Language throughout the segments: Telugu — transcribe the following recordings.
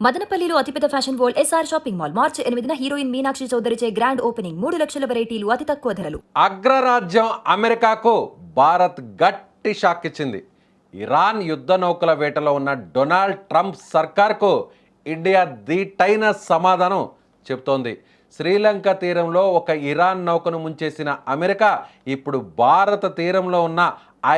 మదనపల్లిలో అతిపెద్ద fashion world SR shopping mall మార్చి 8న హీరోయిన్ మీనాక్షి చౌదరిచే గ్రాండ్ ఓపెనింగ్ 3 లక్షల వెరైటీలు అతి తక్కువ ధరలు. అగ్రరాజ్యం అమెరికాకు భారత్ గట్టి షాక్ ఇచ్చింది. ఇరాన్ యుద్ధ నౌకల వేటలో ఉన్న డొనాల్డ్ ట్రంప్ సర్కార్కు ఇండియా ధీటైన సమాధానం చెబుతోంది. శ్రీలంక తీరంలో ఒక ఇరాన్ నౌకను ముంచేసిన అమెరికా ఇప్పుడు భారత తీరంలో ఉన్న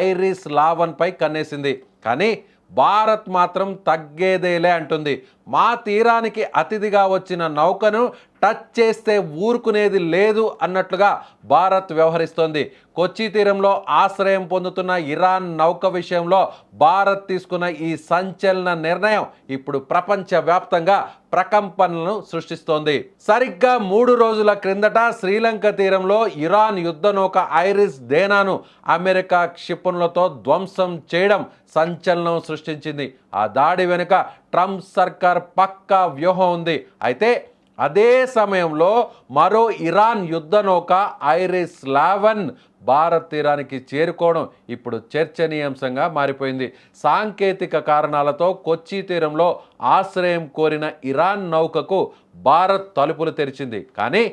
ఐరిస్ లావన్పై కన్నేసింది. కానీ భారత్ మాత్రం తగ్గేదేలే అంటుంది. మా తీరానికి అతిథిగా వచ్చిన నౌకను టచ్ చేస్తే ఊరుకునేది లేదు అన్నట్లుగా భారత్ వ్యవహరిస్తోంది. కొచ్చి తీరంలో ఆశ్రయం పొందుతున్న ఇరాన్ నౌక విషయంలో భారత్ తీసుకున్న ఈ సంచలన నిర్ణయం ఇప్పుడు ప్రపంచవ్యాప్తంగా ప్రకంపనలను సృష్టిస్తోంది. సరిగ్గా 3 రోజుల క్రిందట శ్రీలంక తీరంలో ఇరాన్ యుద్ధ నౌక ఐరిస్ డేనాను అమెరికా క్షిపణులతో ధ్వంసం చేయడం సంచలనం సృష్టించింది. ఆ దాడి వెనుక ట్రంప్ సర్కార్ పక్కా వ్యూహం ఉంది. అయితే అదే సమయంలో మరో ఇరాన్ యుద్ధ నౌక ఐరిస్ లావన్ భారత్ తీరానికి చేరుకోవడం ఇప్పుడు చర్చనీయాంశంగా మారిపోయింది. సాంకేతిక కారణాలతో కొచ్చి తీరంలో ఆశ్రయం కోరిన ఇరాన్ నౌకకు భారత్ తలుపులు తెరిచింది. కానీ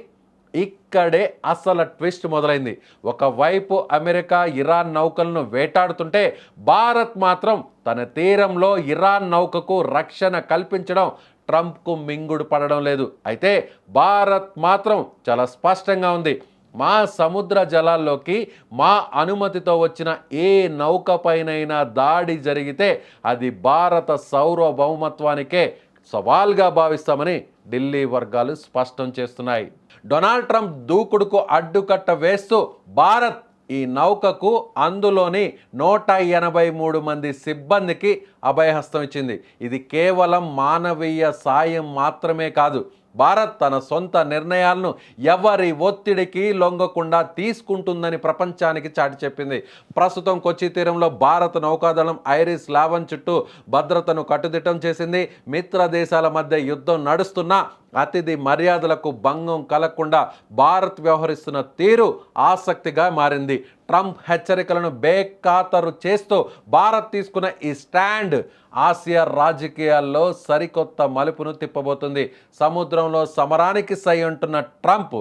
ఇక్కడే అసలు ట్విస్ట్ మొదలైంది. ఒకవైపు అమెరికా ఇరాన్ నౌకలను వేటాడుతుంటే భారత్ మాత్రం తన తీరంలో ఇరాన్ నౌకకు రక్షణ కల్పించడం ట్రంప్కు మింగుడు పడడం లేదు. అయితే భారత్ మాత్రం చాలా స్పష్టంగా ఉంది. మా సముద్ర జలాల్లోకి మా అనుమతితో వచ్చిన ఏ నౌకపైనైనా దాడి జరిగితే అది భారత సార్వభౌమత్వానికే సవాల్గా భావిస్తామని ఢిల్లీ వర్గాలు స్పష్టం చేస్తున్నాయి. డొనాల్డ్ ట్రంప్ దూకుడుకు అడ్డుకట్ట వేస్తూ భారత్ ఈ నౌకకు అందులోని 183 మంది సిబ్బందికి అభయహస్తం ఇచ్చింది. ఇది కేవలం మానవీయ సాయం మాత్రమే కాదు, భారత్ తన సొంత నిర్ణయాలను ఎవరి ఒత్తిడికి లొంగకుండా తీసుకుంటుందని ప్రపంచానికి చాటి చెప్పింది. ప్రస్తుతం కొచ్చి తీరంలో భారత నౌకాదళం ఐరిస్ లావన్ చుట్టూ భద్రతను కట్టుదిట్టం చేసింది. మిత్ర దేశాల మధ్య యుద్ధం నడుస్తున్నా అతిథి మర్యాదలకు భంగం కలగకుండా భారత్ వ్యవహరిస్తున్న తీరు ఆసక్తిగా మారింది. ట్రంప్ హెచ్చరికలను బేఖాతరు చేస్తూ భారత్ తీసుకున్న ఈ స్టాండ్ ఆసియా రాజకీయాల్లో సరికొత్త మలుపును తిప్పబోతుంది. సముద్రంలో సమరానికి సై అంటున్న ట్రంప్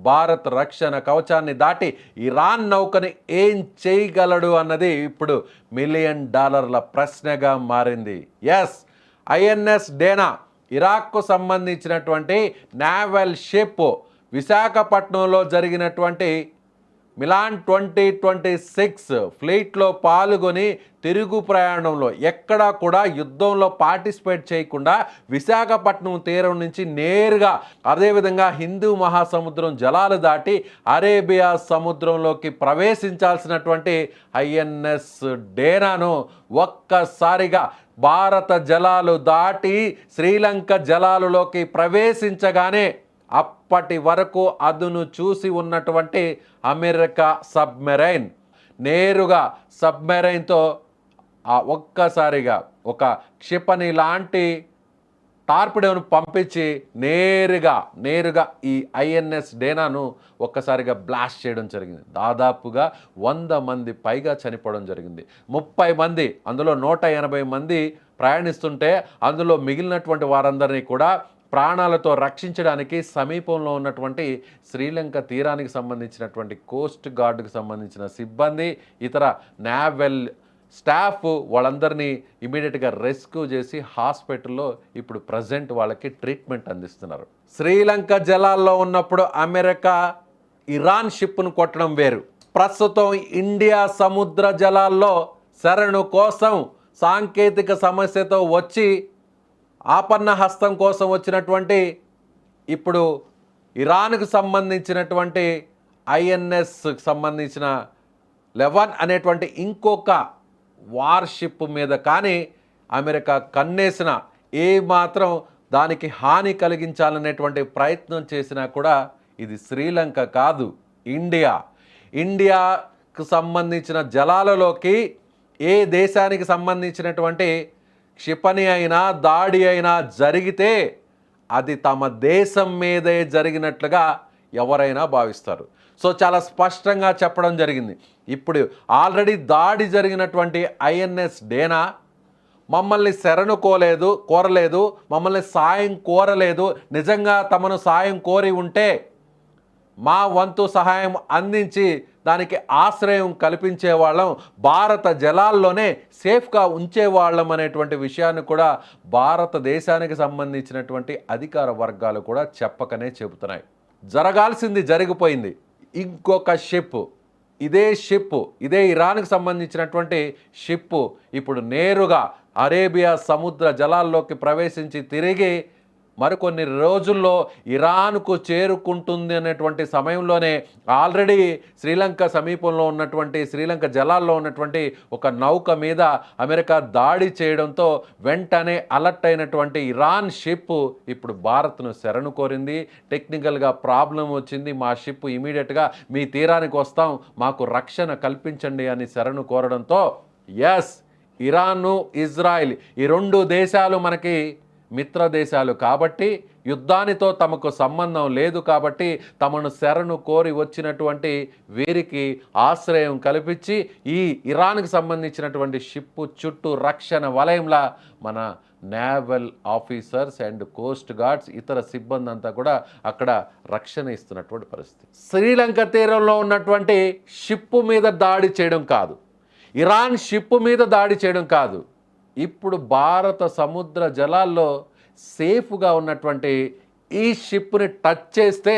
భారత్ రక్షణ కవచాన్ని దాటి ఇరాన్ నౌకని ఏం చేయగలడు అన్నది ఇప్పుడు $1 మిలియన్ ప్రశ్నగా మారింది. ఎస్, ఐఎన్ఎస్ డేనా ఇరాక్కు సంబంధించినటువంటి నావల్ షిప్ విశాఖపట్నంలో జరిగినటువంటి మిలాన్ 2026 ఫ్లీట్లో పాల్గొని తిరుగు ప్రయాణంలో ఎక్కడా కూడా యుద్ధంలో పార్టిసిపేట్ చేయకుండా విశాఖపట్నం తీరం నుంచి నేరుగా అదేవిధంగా హిందూ మహాసముద్రం జలాలు దాటి అరేబియా సముద్రంలోకి ప్రవేశించాల్సినటువంటి ఐఎన్ఎస్ డేనాను ఒక్కసారిగా భారత జలాలు దాటి శ్రీలంక జలాలలోకి ప్రవేశించగానే అప్పటి వరకు అదును చూసి ఉన్నటువంటి అమెరికా సబ్మెరైన్ నేరుగా సబ్మెరైన్తో ఒక్కసారిగా ఒక క్షిపణి లాంటి టార్పిడోను పంపించి నేరుగా ఈ ఐఎన్ఎస్ డేనాను ఒక్కసారిగా బ్లాస్ట్ చేయడం జరిగింది. దాదాపుగా 100 మంది పైగా చనిపోవడం జరిగింది. 30 మంది, అందులో 180 మంది ప్రయాణిస్తుంటే అందులో మిగిలినటువంటి వారందరినీ కూడా ప్రాణాలతో రక్షించడానికి సమీపంలో ఉన్నటువంటి శ్రీలంక తీరానికి సంబంధించినటువంటి కోస్ట్ గార్డుకు సంబంధించిన సిబ్బంది, ఇతర నావల్ స్టాఫ్ వాళ్ళందరినీ ఇమీడియట్గా రెస్క్యూ చేసి హాస్పిటల్లో ఇప్పుడు ప్రజెంట్ వాళ్ళకి ట్రీట్మెంట్ అందిస్తున్నారు. శ్రీలంక జలాల్లో ఉన్నప్పుడు అమెరికా ఇరాన్ షిప్ను కొట్టడం వేరు. ప్రస్తుతం ఇండియా సముద్ర జలాల్లో శరణు కోసం సాంకేతిక సమస్యతో వచ్చి ఆపన్న హస్తం కోసం వచ్చినటువంటి ఇప్పుడు ఇరాన్కు సంబంధించినటువంటి ఐఎన్ఎస్కి సంబంధించిన లెవన్ అనేటువంటి ఇంకొక వార్షిప్ మీద కానీ అమెరికా కన్నేసిన ఏ మాత్రం దానికి హాని కలిగించాలనేటువంటి ప్రయత్నం చేసినా కూడా ఇది శ్రీలంక కాదు, ఇండియాకు సంబంధించిన జలాలలోకి ఏ దేశానికి సంబంధించినటువంటి క్షిపణి అయినా దాడి అయినా జరిగితే అది తమ దేశం మీదే జరిగినట్లుగా ఎవరైనా భావిస్తారు. సో చాలా స్పష్టంగా చెప్పడం జరిగింది. ఇప్పుడు ఆల్రెడీ దాడి జరిగినటువంటి ఐఎన్ఎస్ డేనా మమ్మల్ని కోరలేదు, మమ్మల్ని సాయం కోరలేదు. నిజంగా తమను సాయం కోరి ఉంటే మా వంతు సహాయం అందించి దానికి ఆశ్రయం కల్పించేవాళ్ళం, భారత జలాల్లోనే సేఫ్గా ఉంచేవాళ్ళం అనేటువంటి విషయాన్ని కూడా భారతదేశానికి సంబంధించినటువంటి అధికార వర్గాలు కూడా చెప్పకనే చెబుతున్నాయి. జరగాల్సింది జరిగిపోయింది. ఇంకొక షిప్, ఇదే ఇరాన్కి సంబంధించినటువంటి షిప్ ఇప్పుడు నేరుగా అరేబియా సముద్ర జలాల్లోకి ప్రవేశించి తిరిగి మరికొన్ని రోజుల్లో ఇరాన్కు చేరుకుంటుంది అనేటువంటి సమయంలోనే ఆల్రెడీ శ్రీలంక సమీపంలో ఉన్నటువంటి శ్రీలంక జలాల్లో ఉన్నటువంటి ఒక నౌక మీద అమెరికా దాడి చేయడంతో వెంటనే అలర్ట్ అయినటువంటి ఇరాన్ షిప్ ఇప్పుడు భారత్ను శరణు కోరింది. టెక్నికల్గా ప్రాబ్లం వచ్చింది, మా షిప్ ఇమీడియట్గా మీ తీరానికి వస్తాం, మాకు రక్షణ కల్పించండి అని శరణు కోరడంతో ఇరాను, ఇజ్రాయిల్ ఈ రెండు దేశాలు మనకి మిత్ర దేశాలు కాబట్టి, యుద్ధానితో తమకు సంబంధం లేదు కాబట్టి తమను శరణు కోరి వచ్చినటువంటి వీరికి ఆశ్రయం కల్పించి ఈ ఇరాన్కి సంబంధించినటువంటి షిప్ చుట్టూ రక్షణ వలయంలా మన naval officers and Coast guards ఇతర సిబ్బంది అంతా కూడా అక్కడ రక్షణ ఇస్తున్నటువంటి పరిస్థితి. శ్రీలంక తీరంలో ఉన్నటువంటి షిప్ మీద దాడి చేయడం కాదు, ఇరాన్ షిప్ మీద దాడి చేయడం కాదు, ఇప్పుడు భారత సముద్ర జలాల్లో సేఫ్గా ఉన్నటువంటి ఈ షిప్ని టచ్ చేస్తే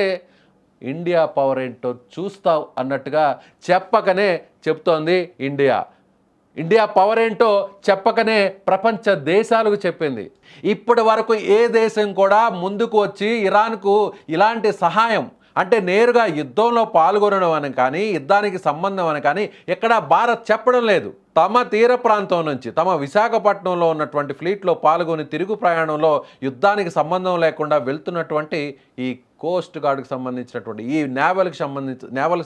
ఇండియా పవర్ ఏంటో చూస్తావు అన్నట్టుగా చెప్పకనే చెప్తోంది ఇండియా పవర్ ఏంటో చెప్పకనే ప్రపంచ దేశాలకు చెప్పింది. ఇప్పటి వరకు ఏ దేశం కూడా ముందుకు వచ్చి ఇరాన్కు ఇలాంటి సహాయం అంటే నేరుగా యుద్ధంలో పాల్గొనడం అని కానీ, యుద్ధానికి సంబంధం అని కానీ ఎక్కడా భారత్ చెప్పడం లేదు. తమ తీర ప్రాంతం నుంచి తమ విశాఖపట్నంలో ఉన్నటువంటి ఫ్లీట్లో పాల్గొని తిరుగు ప్రయాణంలో యుద్ధానికి సంబంధం లేకుండా వెళ్తున్నటువంటి ఈ కోస్ట్ గార్డ్కి సంబంధించినటువంటి ఈ నేవల్కి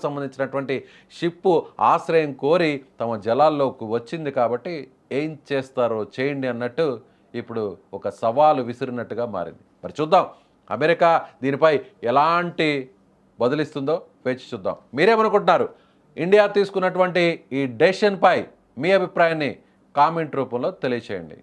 సంబంధించినటువంటి షిప్పు ఆశ్రయం కోరి తమ జలాల్లోకి వచ్చింది కాబట్టి ఏం చేస్తారో చేయండి అన్నట్టు ఇప్పుడు ఒక సవాలు విసిరినట్టుగా మారింది. మరి చూద్దాం అమెరికా దీనిపై ఎలాంటి బదులిస్తుందో వేచి చూద్దాం. మీరేమనుకుంటున్నారు? ఇండియా తీసుకున్నటువంటి ఈ డెసిషన్పై మీ అభిప్రాయాన్ని కామెంట్ రూపంలో తెలియచేయండి.